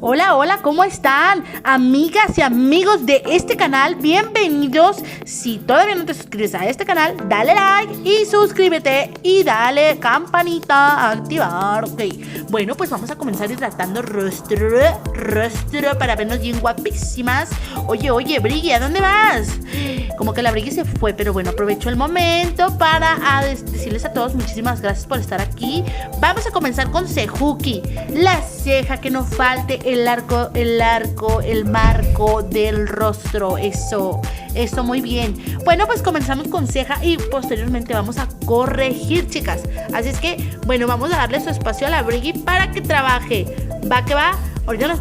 Hola, hola, ¿cómo están? Amigas y amigos de este canal, bienvenidos. Si todavía no te suscribes a este canal, dale like y suscríbete y dale campanita a activar, ok. Bueno, pues vamos a comenzar hidratando rostro para vernos bien guapísimas. Oye, Briggy, ¿a dónde vas? Como que la Briggy se fue, pero bueno, aprovecho el momento para decirles a todos muchísimas gracias por estar aquí. Vamos a comenzar con Cejuki, la ceja, que no falte el marco del rostro. Eso, muy bien. Bueno, pues comenzamos con ceja y posteriormente vamos a corregir, chicas. Así es que, bueno, vamos a darle su espacio a la Briggy para que trabaje. Va que va. Ahorita nos...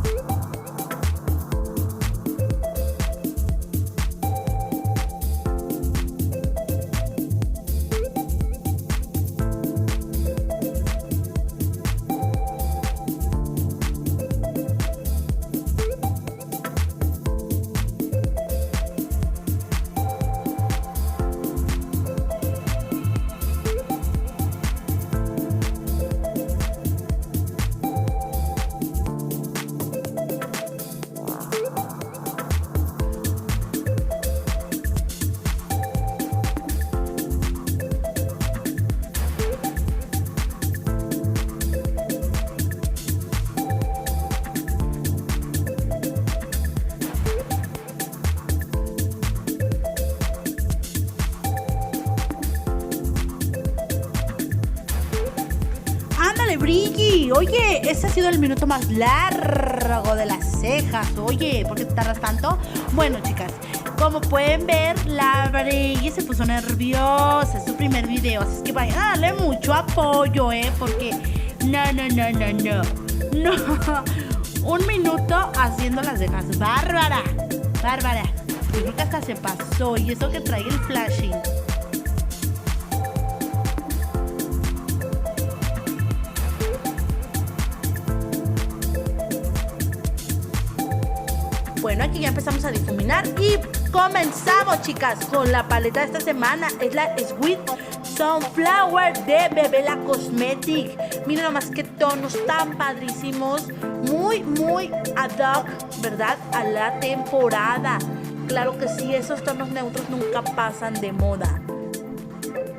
Ándale, Briggy. Oye, ese ha sido el minuto más largo de las cejas. Oye, ¿por qué te tardas tanto? Bueno, chicas, como pueden ver, la Briggy se puso nerviosa. Es su primer video, así es que vayan a darle mucho apoyo, porque no. Un minuto haciendo las cejas. Bárbara. Yo creo que hasta se pasó. Y eso que trae el flashing. Bueno, aquí ya empezamos a difuminar y comenzamos, chicas, con la paleta de esta semana. Es la Sweet Sunflower de Bebela Cosmetic. Miren nomás qué tonos tan padrísimos. Muy ad hoc, ¿verdad? A la temporada. Claro que sí, esos tonos neutros nunca pasan de moda.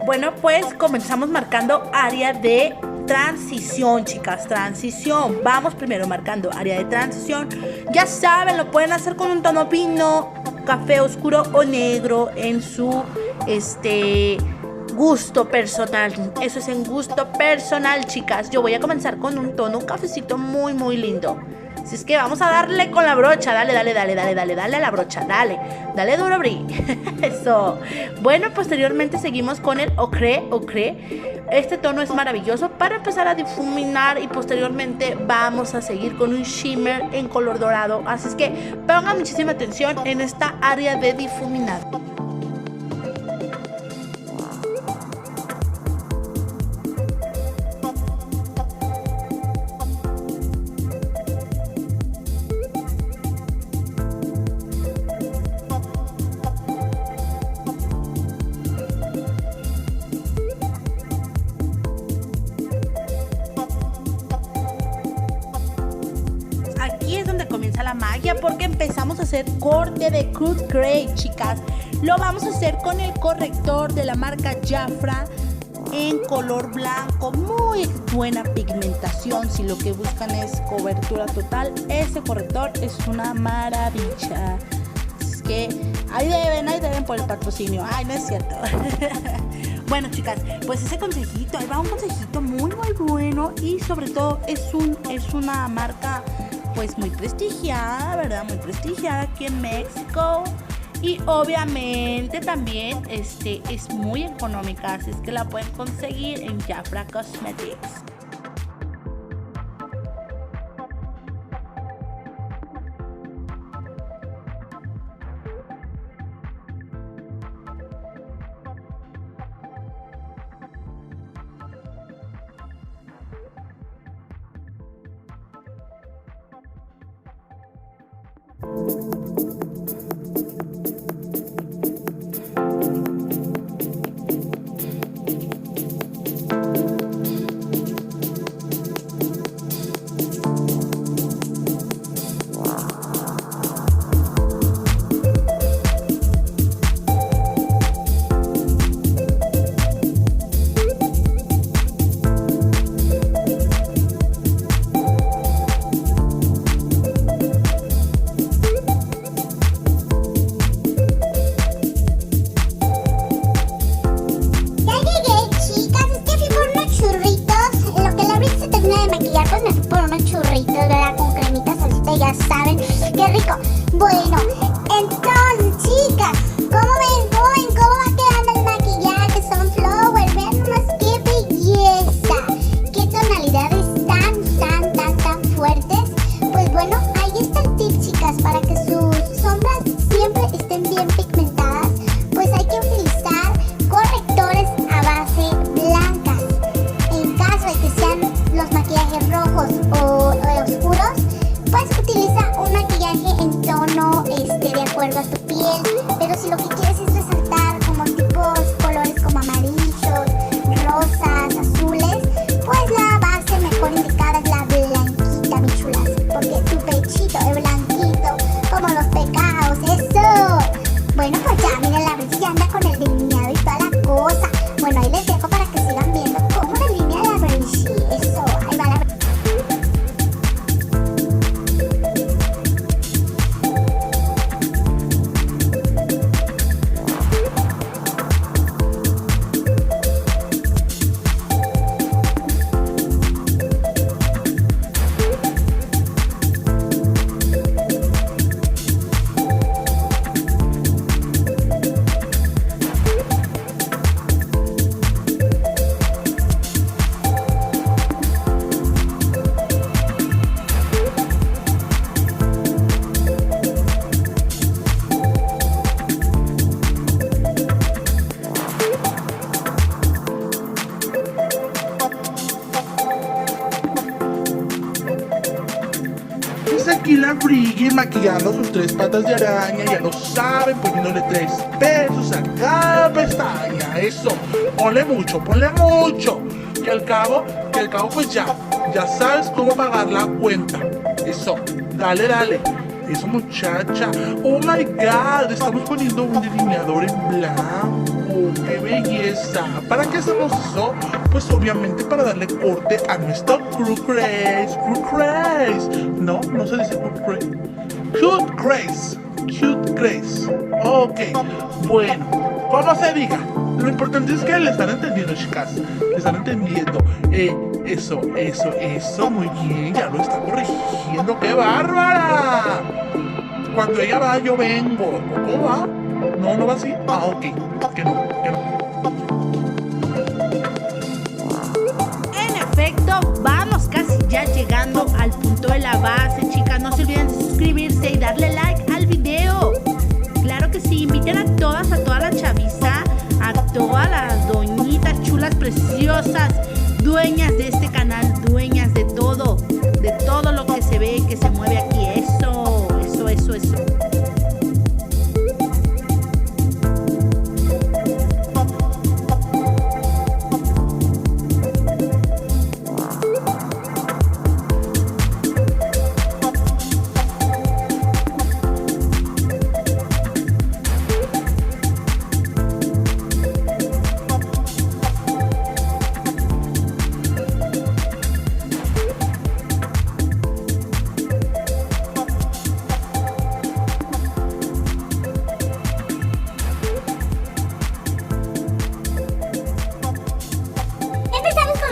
Bueno, pues comenzamos marcando área de transición, chicas, transición. Vamos primero marcando área de transición. Ya saben, lo pueden hacer con un tono vino, café oscuro o negro en su gusto personal. Eso es en gusto personal, chicas. Yo voy a comenzar con un tono, un cafecito muy lindo. Así es que vamos a darle con la brocha. Dale a la brocha. Dale duro, Bri. Eso. Bueno, posteriormente seguimos con el ocre. Este tono es maravilloso para empezar a difuminar y posteriormente vamos a seguir con un shimmer en color dorado. Así es que pongan muchísima atención en esta área de difuminar. Aquí es donde comienza la magia, porque empezamos a hacer corte de cut crease, chicas. Lo vamos a hacer con el corrector de la marca Jafra en color blanco. Muy buena pigmentación. Si lo que buscan es cobertura total, ese corrector es una maravilla. Es que ahí deben por el patrocinio. Ay, no es cierto. Bueno, chicas, pues ese consejito, ahí va un consejito muy bueno. Y sobre todo es una marca pues muy prestigiada, ¿verdad? Muy prestigiada aquí en México. Y obviamente también es muy económica, así es que la pueden conseguir en Jafra Cosmetics. saben. ¡Qué rico! Bueno, entonces, chicas, ¿cómo ven? ¿Cómo va quedando el maquillaje? Sunflower, vean nomás qué belleza. Qué tonalidades tan fuertes. Pues bueno, ahí está el tip, chicas, para que sus sombras siempre estén bien pigmentadas. Pues hay que utilizar correctores a base blancas. En caso de que sean los maquillajes rojos o oscuros, pues utiliza un maquillaje en tono de acuerdo a tu piel. Pero si lo que quieres es resaltar como tipos colores como amarillos, rosas, azules, pues la base mejor indicada es la blanquita, mi chulas, porque tu pechito es blanquito como los pecados. ¡Eso! Bueno, pues ya, miren, la Brigitte ya anda con el delineado y toda la cosa. Bueno, ahí les dejo para que sigan viendo cómo delinea la Brigitte. Eso, ahí va la Brigitte. Aquí la Brigitte maquillando sus 3 patas de araña, ya lo saben, poniéndole 3 pesos a cada pestaña. Eso, ponle mucho, que al cabo pues ya sabes cómo pagar la cuenta. Eso, dale, eso, muchacha. Oh my god, estamos poniendo un delineador en blanco. ¡Qué belleza! ¿Para qué hacemos eso? Pues obviamente para darle corte a nuestro Cute Grace. No se dice Cute Grace. Ok, bueno, como se diga, lo importante es que le están entendiendo, chicas. Le están entendiendo. Eso, muy bien, ya lo está corrigiendo. ¡Qué bárbara! Cuando ella va, yo vengo. ¿Cómo va? No va así. Ah, ok, que no. En efecto, vamos casi ya llegando al punto de la base, chicas. No se olviden de suscribirse y darle like al video. Claro que sí, inviten a toda la chaviza, a todas las doñitas chulas, preciosas, dueñas de este canal, dueñas de todo lo que se ve, que se mueve aquí. Eso.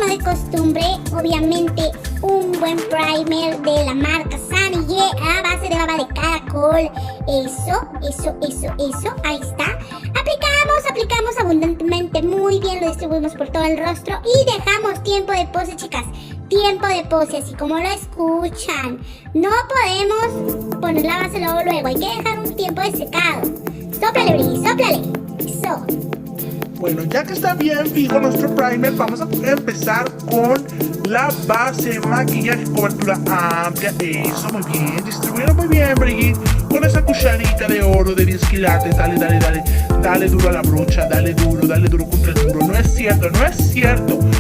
De costumbre, obviamente un buen primer de la marca Sunny a base de baba de caracol. Eso, ahí está. Aplicamos abundantemente, muy bien, lo distribuimos por todo el rostro y dejamos tiempo de pose, chicas. Tiempo de pose, así como lo escuchan. No podemos poner la base luego, hay que dejar un tiempo de secado. Sóplale, Brigitte, sóplale. Eso. Bueno, ya que está bien fijo nuestro primer, vamos a empezar con la base de maquillaje, cobertura amplia. Eso, muy bien, distribuyeron muy bien, Brigitte, con esa cucharita de oro de 10 quilates. Dale duro a la brocha, dale duro contra el duro. No es cierto,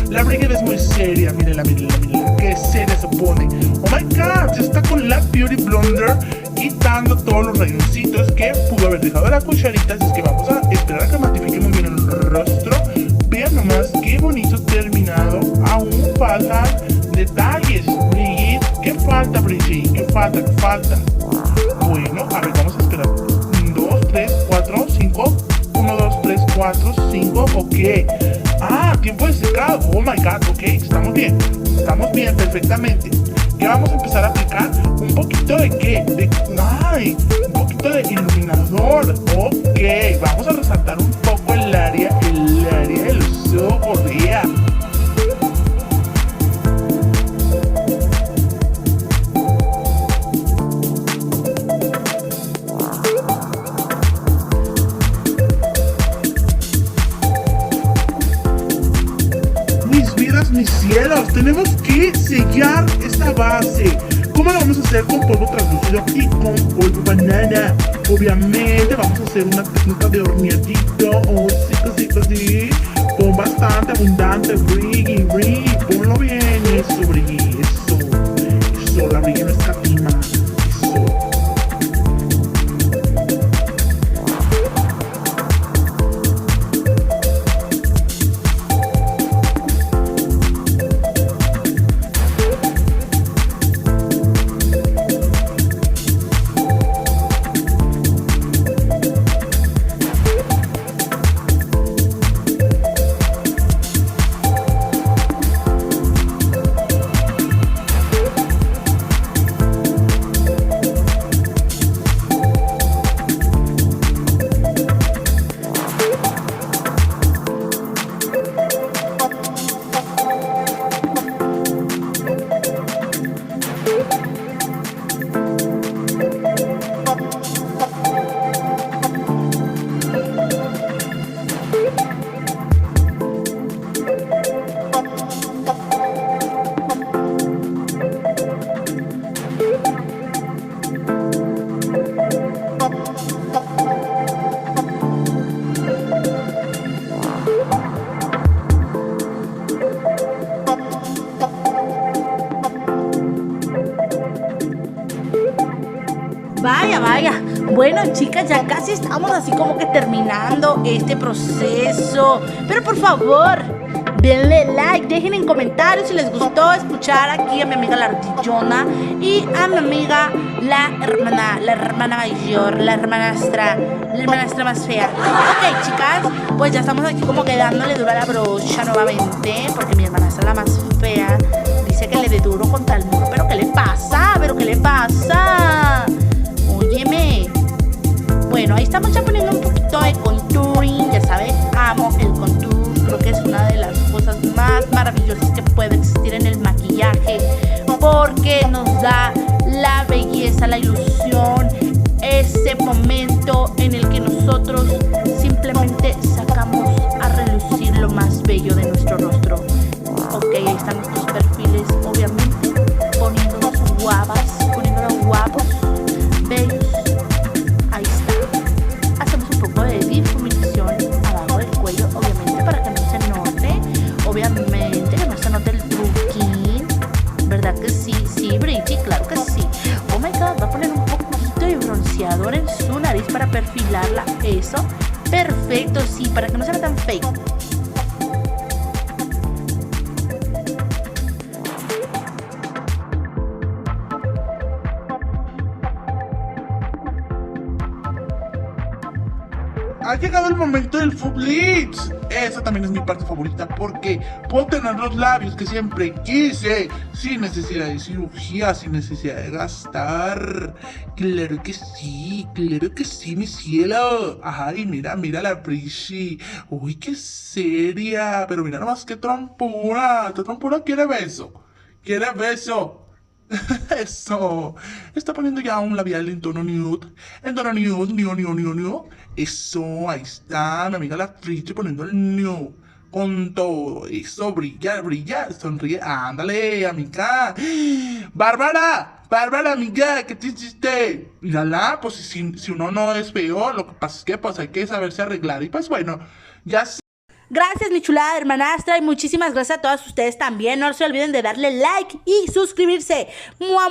la Brigitte es muy seria, mírenla, qué seria se pone. Oh my god, se está con la Beauty Blender quitando todos los rayoncitos que pudo haber dejado la cucharita. Así es que vamos a esperar a que matifique muy bien el rostro. Vean nomás qué bonito terminado. Aún faltan detalles, Brigitte. ¿Qué falta, Brigitte? ¿Qué falta? Bueno, a ver, vamos a esperar. 2, 3, 4, 5. 1, 2, 3, 4, 5. Ok. Tiempo de secado. Oh my god, ok. Estamos bien, perfectamente. Ya vamos a empezar a aplicar un poquito de qué. base. ¿Cómo lo vamos a hacer? Con polvo translúcido y con polvo banana. Obviamente vamos a hacer una técnica de horneadito. Oh, sí, sí. Pon bastante abundante, Briggy. Ponlo bien, eso, Briggy, eso, la Briggy no escatima, eso. Vaya. Bueno, chicas, ya casi estamos así como que terminando este proceso. Pero por favor, denle like, dejen en comentarios si les gustó escuchar aquí a mi amiga la ardillona y a mi amiga la hermana mayor, la hermanastra más fea. Ok, chicas, pues ya estamos aquí como que dándole duro a la brocha nuevamente, porque mi hermanastra la más fea dice que le dé duro contra el muro. ¿Pero qué le pasa? Óyeme. Bueno, ahí estamos ya poniendo un poquito de contouring. Ya sabes, amo el contour. Creo que es una de las cosas más maravillosas que puede existir en el maquillaje, porque nos da la belleza, la ilusión, ese momento en el que nosotros simplemente sacamos a relucir lo más bello de nuestro rostro. Ok, ahí están nuestros perfiles, obviamente, poniéndonos guapas, poniéndonos guapos, bellos. Ahí está. Hacemos un poco de difuminación abajo del cuello, obviamente, para que no se note. Obviamente, que no se note el truquín. ¿Verdad que sí? Sí, Bridget, claro que sí. Oh my God, va a poner un poquito de bronceador en su nariz para perfilarla. Eso. Perfecto, sí, para que no sea tan fake. Ha llegado el momento del Full Blitz. Esa también es mi parte favorita porque puedo tener los labios que siempre quise, sin necesidad de cirugía, sin necesidad de gastar. Claro que sí, mi cielo. Ay, mira la Brishi. Uy, qué seria. Pero mira nomás qué trompura. Esta trompura quiere beso. Eso. Está poniendo ya un labial en tono nude. Nude. Eso, ahí está. Mi amiga la Friche poniendo el nude. Con todo. Eso, brilla. Sonríe. Ándale, amiga. Bárbara, amiga, ¿qué te hiciste? Mírala, pues si uno no es feo, lo que pasa es que pues hay que saberse arreglar. Y pues bueno, ya sé. Gracias, mi chulada hermanastra, y muchísimas gracias a todas ustedes también. No se olviden de darle like y suscribirse. ¡Mua!